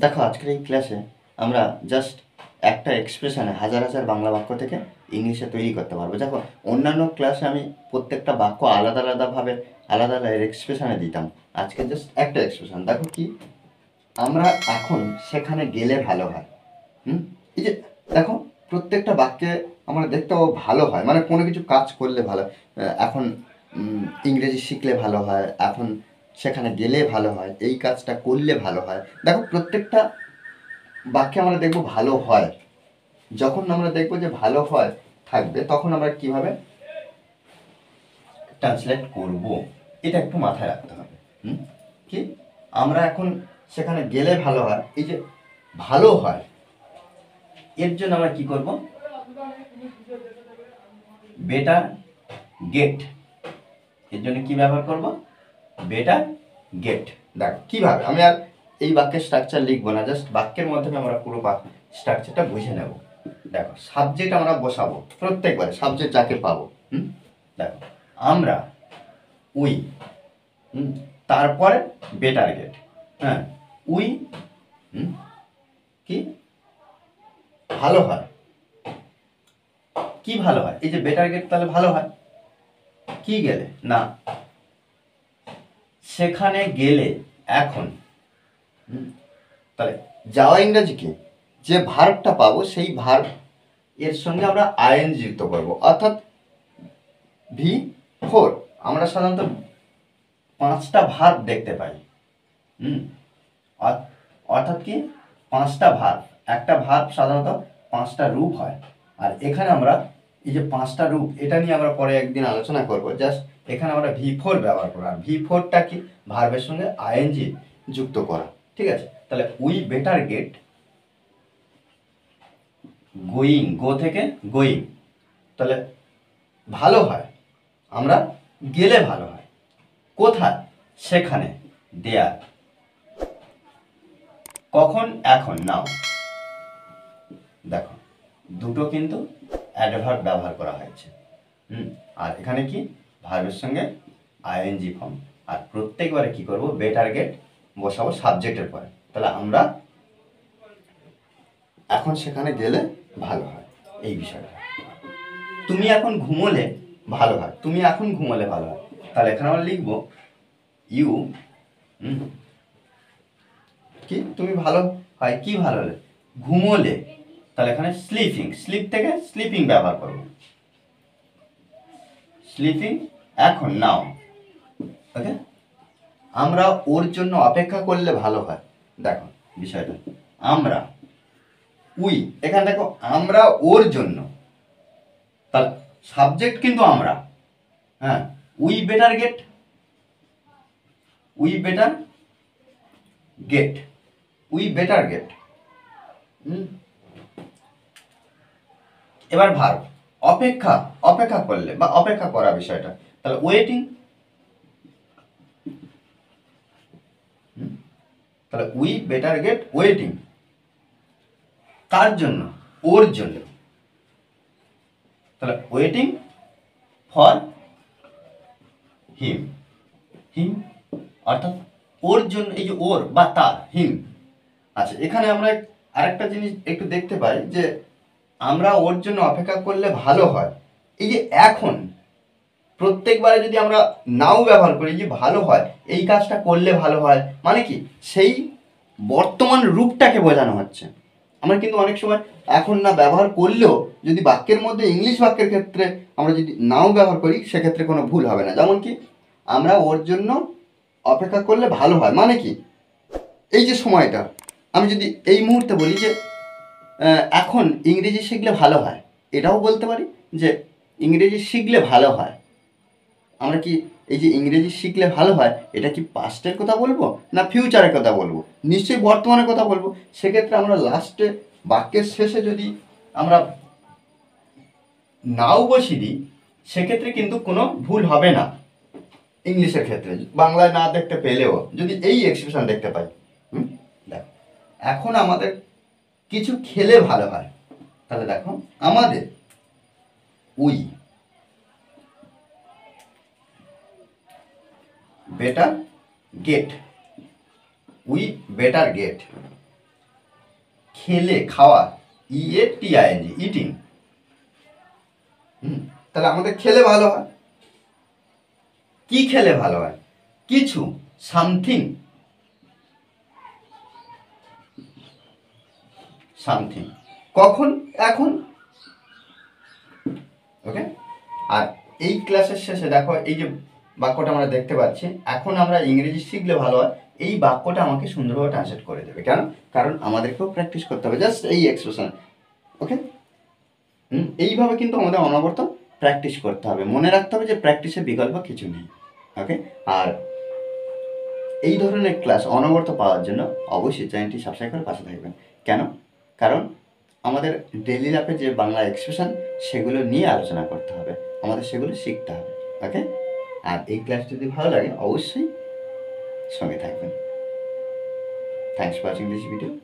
দেখো আজকের এই ক্লাসে আমরা জাস্ট একটা এক্সপ্রেশনে হাজার হাজার বাংলা বাক্য থেকে ইংলিশে তৈরি করতে পারবো। দেখো অন্যান্য ক্লাসে আমি প্রত্যেকটা বাক্য আলাদা আলাদাভাবে আলাদা আলাদা এক্সপ্রেশনে দিতাম। আজকে জাস্ট একটা এক্সপ্রেশন। দেখো কি, আমরা এখন সেখানে গেলে ভালো হয়। এই যে দেখো প্রত্যেকটা বাক্যে আমরা দেখতে পাবো ভালো হয়, মানে কোনো কিছু কাজ করলে ভালো। এখন ইংরেজি শিখলে ভালো হয়, এখন সেখানে গেলে ভালো হয়, এই কাজটা করলে ভালো হয়। দেখো প্রত্যেকটা বাক্যে আমরা দেখবো ভালো হয়। যখন আমরা দেখবো যে ভালো হয় থাকবে, তখন আমরা কিভাবে ট্রান্সলেট করব এটা একটু মাথায় রাখতে হবে। কি, আমরা এখন সেখানে গেলে ভালো হয়, এই যে ভালো হয় এর জন্য আমরা কি করব, বেটার গেট। এর জন্য কি ব্যবহার করব, বেটার গেট। দেখো কিভাবে, আমি আর এই বাক্যের স্ট্রাকচার লিখবো না, জাস্ট বাক্যের মাধ্যমে আমরা পুরো স্ট্রাকচারটা বুঝে নেব। দেখো সাবজেক্ট আমরা বসাবো প্রত্যেকবারে, সাবজেক্ট যাকে পাবো। দেখো আমরা, উই, তারপরে বেটার গেট। হ্যাঁ, উই কি ভালো হয়। কি ভালো হয়, এই যে বেটার গেট, তাহলে ভালো হয় কি গেলে না, সেখানে গেলে এখন। তাহলে যাওয়া ইংরেজি কি, যে ভার্বটা পাবো সেই ভার্ব এর সঙ্গে আমরা আইএনজি যুক্ত করবো, অর্থাৎ V4। আমরা সাধারণত 5টা ভার্ব দেখতে পাই। অর্থাৎ কি 5টা ভার্ব, একটা ভার্ব সাধারণত 5টা রূপ হয়। আর এখানে আমরা এই যে 5টা রূপ, এটা নিয়ে আমরা পরে একদিন আলোচনা করব। জাস্ট এখানে আমরা V4 ব্যবহার করব। আর V4টা কি, ভার্বের সঙ্গে আইএনজি যুক্ত করা। ঠিক আছে, তাহলে উই বেটার গেট গোয়িং, গো থেকে গোয়িং, তাহলে ভালো হয়, আমরা গেলে ভালো হয় কোথায়, সেখানে, দেয়ার, কখন, এখন, নাও। দেখো দুটো কিন্তু অ্যাডভার্ব ব্যবহার করা হয়েছে। আর এখানে কি, ভার্বের সঙ্গে আইএনজি ফর্ম। আর প্রত্যেকবারে কি করব, বেটার গেট বসাবো সাবজেক্টের পরে। তাহলে আমরা এখন সেখানে গেলে ভালো হয়, এই বিষয়টা। তুমি এখন ঘুমোলে ভালো হয়, তুমি এখন ঘুমোলে ভালো হয়। তাহলে এখানে আমরা লিখবো ইউ, কি তুমি ভালো হয়, কি ভালো হলে, ঘুমোলে। তাহলে এখানে স্লিপিং, স্লিপ থেকে স্লিপিং ব্যবহার করব, স্লিপিং এখন, নাও। ওকে, আমরা ওর জন্য অপেক্ষা করলে ভালো হয়। দেখো বিষয়টা, আমরা, উই, এখানে দেখো আমরা ওর জন্য, তাহলে সাবজেক্ট কিন্তু আমরা। হ্যাঁ, we better get, we better get, we better get. এবার ভার্ব, অপেক্ষা, অপেক্ষা করলে বা অপেক্ষা করা বিষয়টা, তাহলে ওয়েটিং। তাহলে উই বেটার গেট ওয়েটিং, কার জন্য, ওর জন্য। তাহলে ওয়েটিং ফর হিম, হিম অর্থাৎ ওর জন্য, এই যে ওর বা তার, হিম। আচ্ছা, এখানে আমরা আরেকটা জিনিস একটু দেখতে পাই যে আমরা ওর জন্য অপেক্ষা করলে ভালো হয়, এই যে এখন, প্রত্যেকবারে যদি আমরা নাও ব্যবহার করি, যে ভালো হয়, এই কাজটা করলে ভালো হয়, মানে কি সেই বর্তমান রূপটাকে বোঝানো হচ্ছে। আমরা কিন্তু অনেক সময় এখন না ব্যবহার করলেও যদি বাক্যের মধ্যে, ইংলিশ বাক্যের ক্ষেত্রে আমরা যদি নাও ব্যবহার করি, সেক্ষেত্রে কোনো ভুল হবে না। যেমন কি, আমরা ওর জন্য অপেক্ষা করলে ভালো হয়, মানে কি এই যে সময়টা, আমি যদি এই মুহূর্তে বলি যে এখন ইংরেজি শিখলে ভালো হয়, এটাও বলতে পারি যে ইংরেজি শিখলে ভালো হয়। আমরা কি এই যে ইংরেজি শিখলে ভালো হয়, এটা কি পাস্টের কথা বলবো না ফিউচারের কথা বলবো? নিশ্চয়ই বর্তমানের কথা বলবো। সেক্ষেত্রে আমরা লাস্টে বাক্যের শেষে যদি আমরা নাও বসিয়ে দিই, সেক্ষেত্রে কিন্তু কোনো ভুল হবে না। ইংলিশের ক্ষেত্রে বাংলায় না দেখতে পেলেও যদি এই এক্সপ্রেশন দেখতে পাই, দেখো এখন আমাদের কিছু খেলে ভালো হয়, তাহলে দেখো আমাদের, we better get, we better get খেলে, খাওয়া, EATING, ইটিং। তাহলে আমাদের খেলে ভালো হয়। কি খেলে ভালো হয়? কিছু, সামথিং, সামথিং। কখন? এখন। ওকে। আর এই ক্লাসের শেষে দেখো এই যে বাক্যটা আমরা দেখতে পাচ্ছি, এখন আমরা ইংরেজি শিখলে ভালো হয়, এই বাক্যটা আমাকে সুন্দরভাবে ট্রান্সলেট করে দেবে। কেন? কারণ আমাদেরকেও প্র্যাকটিস করতে হবে জাস্ট এই এক্সপ্রেশন। ওকে। এইভাবে কিন্তু আমাদের অনবরত প্র্যাকটিস করতে হবে। মনে রাখতে হবে যে প্র্যাকটিসের বিকল্প কিছু নেই। ওকে। আর এই ধরনের ক্লাস অনবরত পাওয়ার জন্য অবশ্যই চ্যানেলটি সাবস্ক্রাইব করে পাশে থাকবেন। কেন? কারণ আমাদের ডেইলি লাইফে যে বাংলা এক্সপ্রেশন সেগুলো নিয়ে আলোচনা করতে হবে, আমাদের সেগুলো শিখতে হবে। ওকে। আর এই ক্লাস যদি ভালো লাগে অবশ্যই সঙ্গে থাকবেন। Thanks for watching this video.